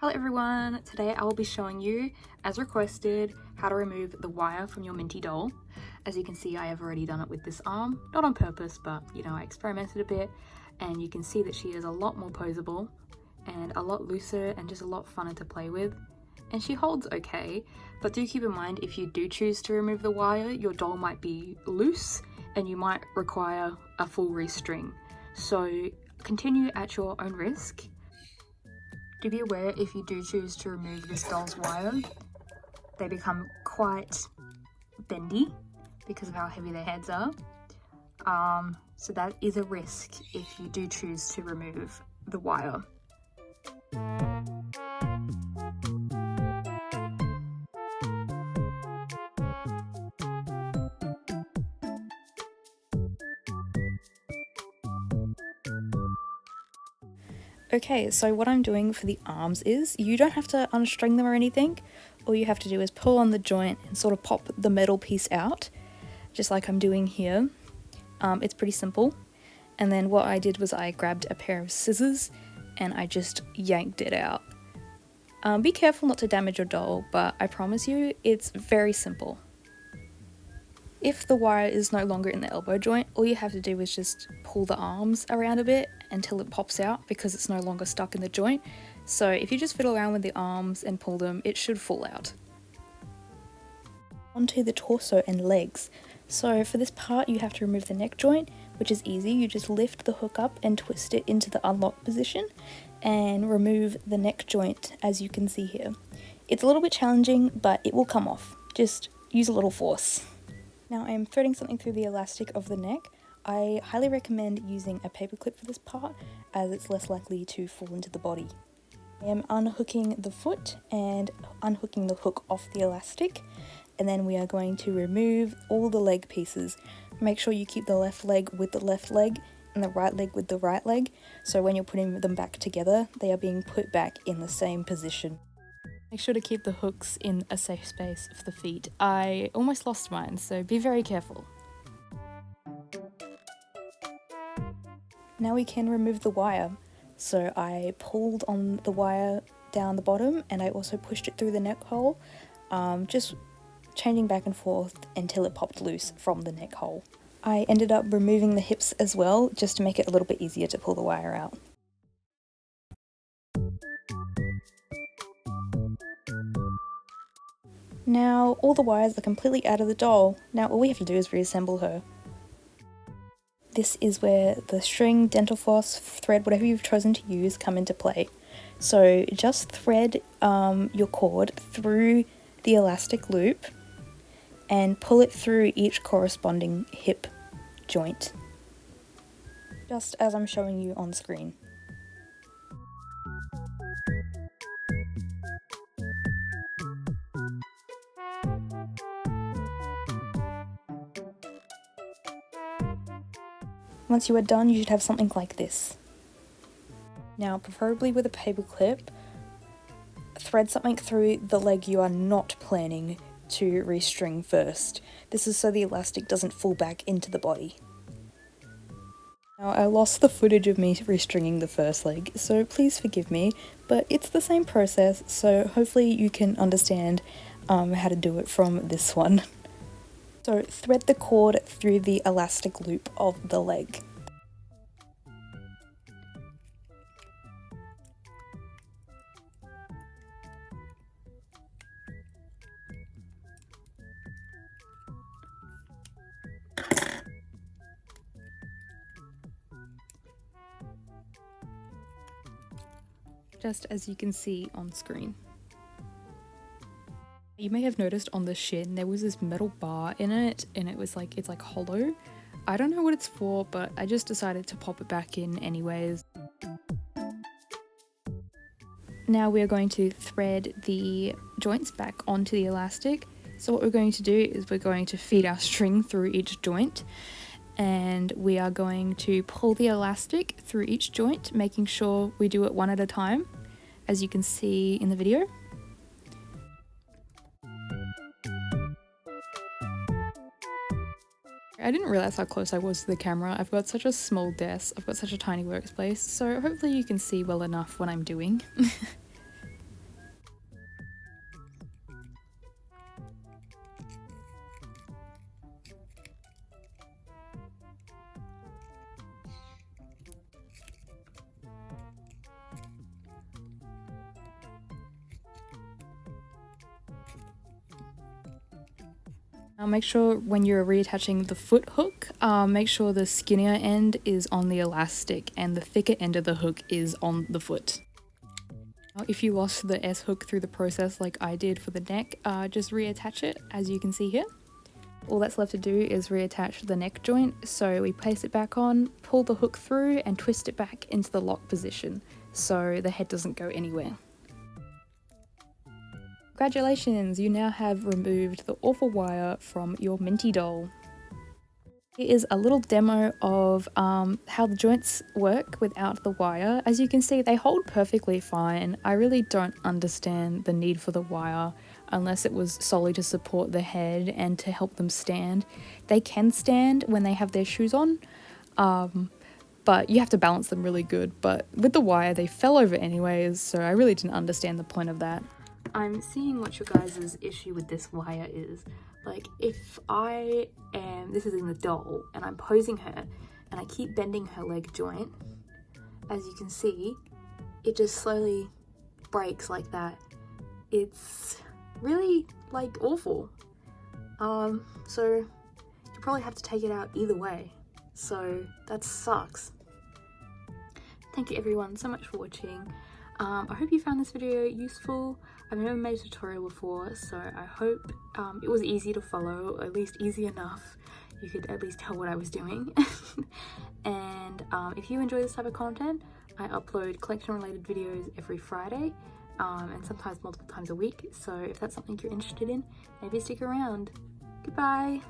Hello everyone, today I will be showing you, as requested, how to remove the wire from your Minty doll. As you can see, I have already done it with this arm, not on purpose, but you know, I experimented a bit, and you can see that she is a lot more posable and a lot looser and just a lot funner to play with. And she holds okay, but do keep in mind if you do choose to remove the wire, your doll might be loose and you might require a full restring. So continue at your own risk. Do be aware if you do choose to remove this doll's wire, they become quite bendy because of how heavy their heads are. So that is a risk if you do choose to remove the wire. Okay, so what I'm doing for the arms is, you don't have to unstring them or anything. All you have to do is pull on the joint and sort of pop the metal piece out, just like I'm doing here. It's pretty simple. And then what I did was I grabbed a pair of scissors and I just yanked it out. Be careful not to damage your doll, but I promise you, it's very simple. If the wire is no longer in the elbow joint, all you have to do is just pull the arms around a bit until it pops out because it's no longer stuck in the joint. So if you just fiddle around with the arms and pull them, it should fall out. Onto the torso and legs. So for this part you have to remove the neck joint, which is easy. You just lift the hook up and twist it into the unlock position and remove the neck joint, as you can see here. It's a little bit challenging, but it will come off. Just use a little force. Now I am threading something through the elastic of the neck. I highly recommend using a paper clip for this part, as it's less likely to fall into the body. I am unhooking the foot and unhooking the hook off the elastic, and then we are going to remove all the leg pieces. Make sure you keep the left leg with the left leg and the right leg with the right leg, so when you're putting them back together, they are being put back in the same position. Make sure to keep the hooks in a safe space for the feet. I almost lost mine, so be very careful. Now we can remove the wire. So I pulled on the wire down the bottom and I also pushed it through the neck hole, just changing back and forth until it popped loose from the neck hole. I ended up removing the hips as well, just to make it a little bit easier to pull the wire out. Now all the wires are completely out of the doll. Now all we have to do is reassemble her. This is where the string, dental floss, thread, whatever you've chosen to use, come into play. So just thread your cord through the elastic loop and pull it through each corresponding hip joint, just as I'm showing you on screen. Once you are done, you should have something like this. Now, preferably with a paper clip, thread something through the leg you are not planning to restring first. This is so the elastic doesn't fall back into the body. Now, I lost the footage of me restringing the first leg, so please forgive me, but it's the same process, so hopefully you can understand how to do it from this one. So thread the cord through the elastic loop of the leg. Just as you can see on screen. You may have noticed on the shin there was this metal bar in it, and it's like hollow. I don't know what it's for, but I just decided to pop it back in anyways. Now we are going to thread the joints back onto the elastic. So what we're going to do is we're going to feed our string through each joint, and we are going to pull the elastic through each joint, making sure we do it one at a time, as you can see in the video. I didn't realize how close I was to the camera. I've got such a small desk, I've got such a tiny workspace, so hopefully you can see well enough what I'm doing. Make sure when you're reattaching the foot hook, make sure the skinnier end is on the elastic and the thicker end of the hook is on the foot. If you lost the S hook through the process like I did for the neck, just reattach it as you can see here. All that's left to do is reattach the neck joint, so we place it back on, pull the hook through and twist it back into the lock position so the head doesn't go anywhere. Congratulations, you now have removed the awful wire from your Minty doll. Here is a little demo of how the joints work without the wire. As you can see, they hold perfectly fine. I really don't understand the need for the wire unless it was solely to support the head and to help them stand. They can stand when they have their shoes on, but you have to balance them really good. But with the wire, they fell over anyways, so I really didn't understand the point of that. I'm seeing what your guys' issue with this wire is. Like, if this is in the doll, and I'm posing her, and I keep bending her leg joint, as you can see, it just slowly breaks like that. It's really, like, awful. So you probably have to take it out either way. So that sucks. Thank you everyone so much for watching. I hope you found this video useful. I've never made a tutorial before, so I hope it was easy to follow, or at least easy enough. You could at least tell what I was doing. And if you enjoy this type of content, I upload collection related videos every Friday, and sometimes multiple times a week. So if that's something you're interested in, maybe stick around. Goodbye!